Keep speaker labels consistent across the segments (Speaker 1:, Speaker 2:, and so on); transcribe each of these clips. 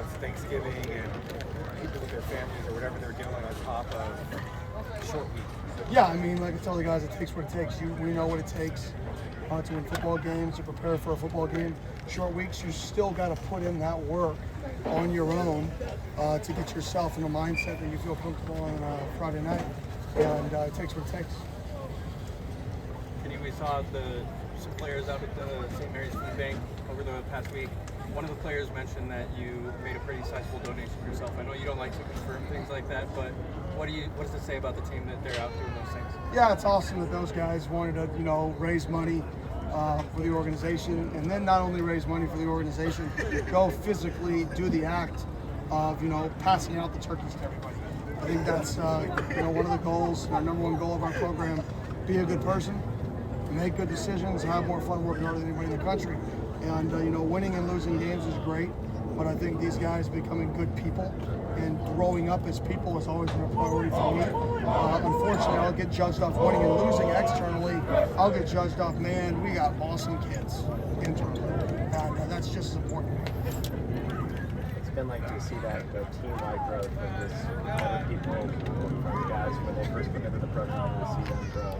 Speaker 1: have Thanksgiving and people with their families or whatever they're doing on top of a short week.
Speaker 2: Yeah, I mean, like I tell the guys, it takes what it takes. We know what it takes to win football games, to prepare for a football game. Short weeks, you still got to put in that work on your own to get yourself in a mindset that you feel comfortable on Friday night. And it takes what it takes.
Speaker 1: We saw some players out at the St. Mary's Food Bank over the past week. One of the players mentioned that you made a pretty sizable donation yourself. I know you don't like to confirm things like that, but what does it say about the team that they're out doing those things?
Speaker 2: Yeah, it's awesome that those guys wanted to, raise money for the organization, and then not only raise money for the organization, go physically do the act of, passing out the turkeys to everybody. I think that's, one of the goals, our number one goal of our program: be a good person, make good decisions, have more fun working harder than anybody in the country. And, winning and losing games is great, but I think these guys becoming good people and growing up as people has always been a priority for me. Unfortunately, I'll get judged off winning and losing externally. I'll get judged off, man, we got awesome kids internally. And that's just as important.
Speaker 3: It's been like to see that the team-wide growth of this other people from guys when they first come into the program to see them grow.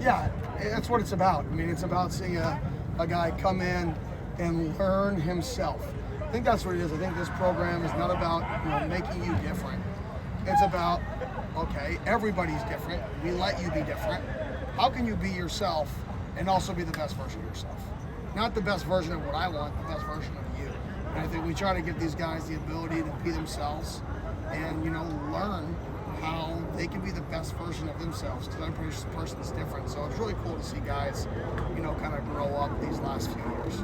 Speaker 2: Yeah, that's what it's about. I mean, it's about seeing a guy come in and learn himself. I think that's what it is. I think this program is not about making you different. It's about, okay, everybody's different. We let you be different. How can you be yourself and also be the best version of yourself? Not the best version of what I want, the best version of you. And I think we try to give these guys the ability to be themselves and, learn how they can be the best version of themselves, because every person is different. So it's really cool to see guys, kind of grow up these last few years.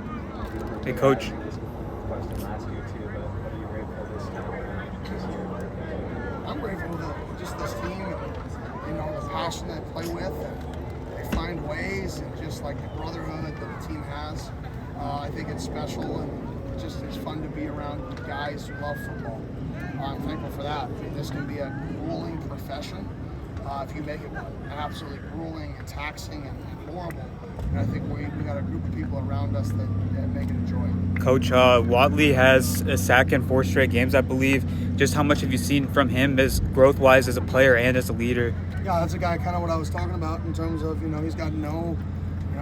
Speaker 3: Hey, Coach. Question last year too, but what are you grateful this time around this year?
Speaker 2: I'm grateful to just this team and the passion they play with, and they find ways, and just like the brotherhood that the team has. I think it's special, and just it's fun to be around guys who love football. I'm thankful for that. I mean, this can be a grueling profession if you make it one. Absolutely grueling and taxing and horrible. And I think we got a group of people around us that make it a joy.
Speaker 4: Coach, Watley has a sack in 4 straight games, I believe. Just how much have you seen from him as growth-wise as a player and as a leader?
Speaker 2: Yeah, that's a guy kind of what I was talking about in terms of, he's got no,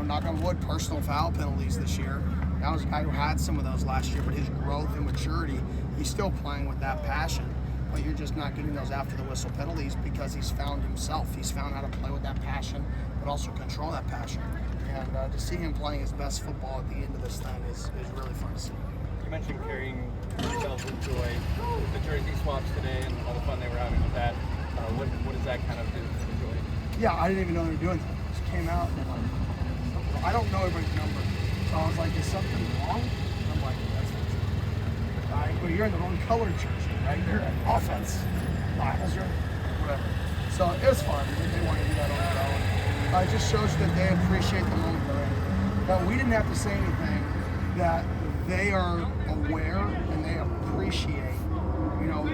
Speaker 2: knock on wood, personal foul penalties this year. That was a guy who had some of those last year, but his growth and maturity, he's still playing with that passion. But you're just not getting those after the whistle penalties because he's found himself. He's found how to play with that passion, but also control that passion. And to see him playing his best football at the end of this thing is really fun to see.
Speaker 1: You mentioned carrying yourselves with joy with the jersey swaps today and all the fun they were having with that. What does that kind of do for the joy?
Speaker 2: Yeah, I didn't even know they were doing that. Just came out and I don't know everybody's number. So I was like, is something wrong? And I'm like, that's not true. But you're in the wrong color jersey, right? You're in offense. Whatever. So it was fun. They wanted to do that on their own. It just shows that they appreciate the moment they're in. But we didn't have to say anything, that they are aware and they appreciate,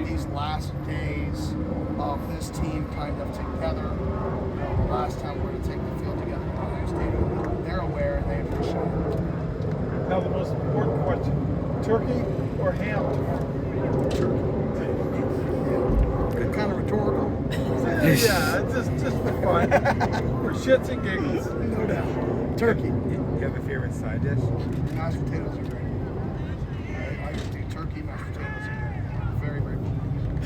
Speaker 2: these last days of this team kind of together. The last time we're going to take the field together in the stadium. They're aware and they appreciate it.
Speaker 5: Now the most important question, turkey or ham tomorrow?
Speaker 2: Turkey. Kind of rhetorical.
Speaker 5: Yeah, just for fun. For shits and giggles.
Speaker 2: No doubt. Turkey.
Speaker 1: You have a favorite side dish?
Speaker 2: Mashed potatoes are great. I just do turkey, mashed potatoes are great. Very, very good.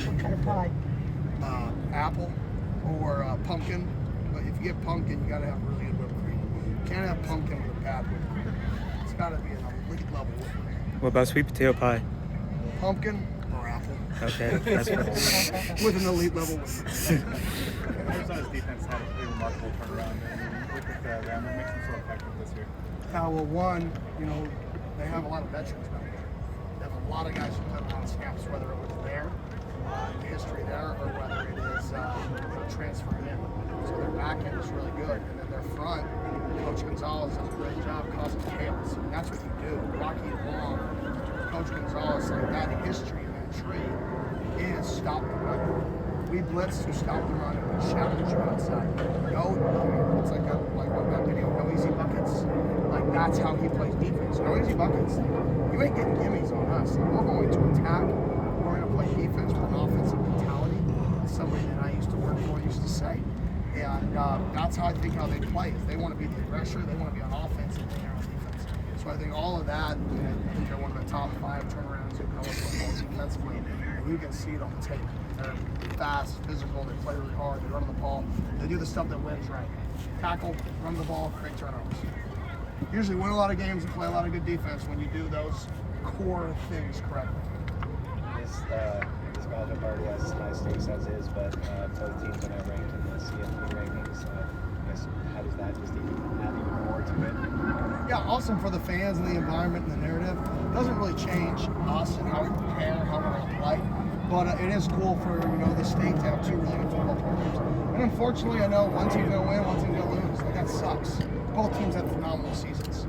Speaker 6: What kind of pie?
Speaker 2: Apple or pumpkin. But if you get pumpkin, you gotta have really good whipped cream. You can't have pumpkin with a bad whipped cream. It's gotta be an elite level whipped cream.
Speaker 4: What about sweet potato pie?
Speaker 2: Pumpkin or apple.
Speaker 4: Okay, that's perfect.
Speaker 2: With an elite level whipped cream.
Speaker 1: Arizona's defense had a pretty remarkable turnaround, and look at the Ram, what makes them so effective this year?
Speaker 2: Well, one, they have a lot of veterans back there. They have a lot of guys who put a lot of snaps, whether it was there, the history there, or whether it is transferring in. So their back end is really good. And then their front, Coach Gonzalez does a great job causing chaos. And that's what you do. Rocky Long, Coach Gonzalez, like that history in that tree is stop the run. We blitz to stop the run and we challenge you outside. It's like that video, no easy buckets. Like that's how he plays defense. No easy buckets. You ain't getting gimmies on us. We're going to attack. that's how I think how they play. Is they want to be the aggressor, they want to be on offense, and they're on defense. So I think all of that, I think they're one of the top 5 turnarounds in college football defensively. And you can see it on the tape. They're fast, physical, they play really hard, they run on the ball, they do the stuff that wins, right? Tackle, run the ball, create turnovers. Usually win a lot of games and play a lot of good defense when you do those core things correctly.
Speaker 3: This matchup already has as high stakes as is, but both teams are now ranked in the CFP rankings. I guess how does that just add even more to it?
Speaker 2: Yeah, awesome for the fans and the environment and the narrative. It doesn't really change us and how we prepare, how we're going to play. But it is cool for the state to have 2 really good football programs. And unfortunately, I know one team's going to win, one team's going to lose. Like, that sucks. Both teams had phenomenal seasons.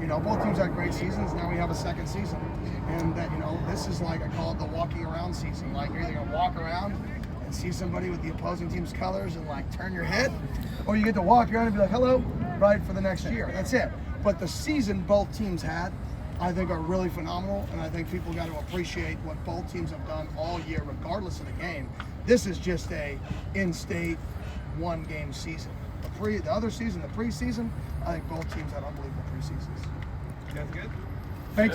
Speaker 2: Both teams had great seasons. Now we have a second season. And that, this is like, I call it the walking around season. Like, you're either going to walk around and see somebody with the opposing team's colors and like turn your head, or you get to walk around and be like, hello, right, for the next year. That's it. But the season both teams had, I think, are really phenomenal, and I think people got to appreciate what both teams have done all year, regardless of the game. This is just a in-state, 1-game season. The other season, the preseason, I think both teams had unbelievable preseasons.
Speaker 1: You guys good?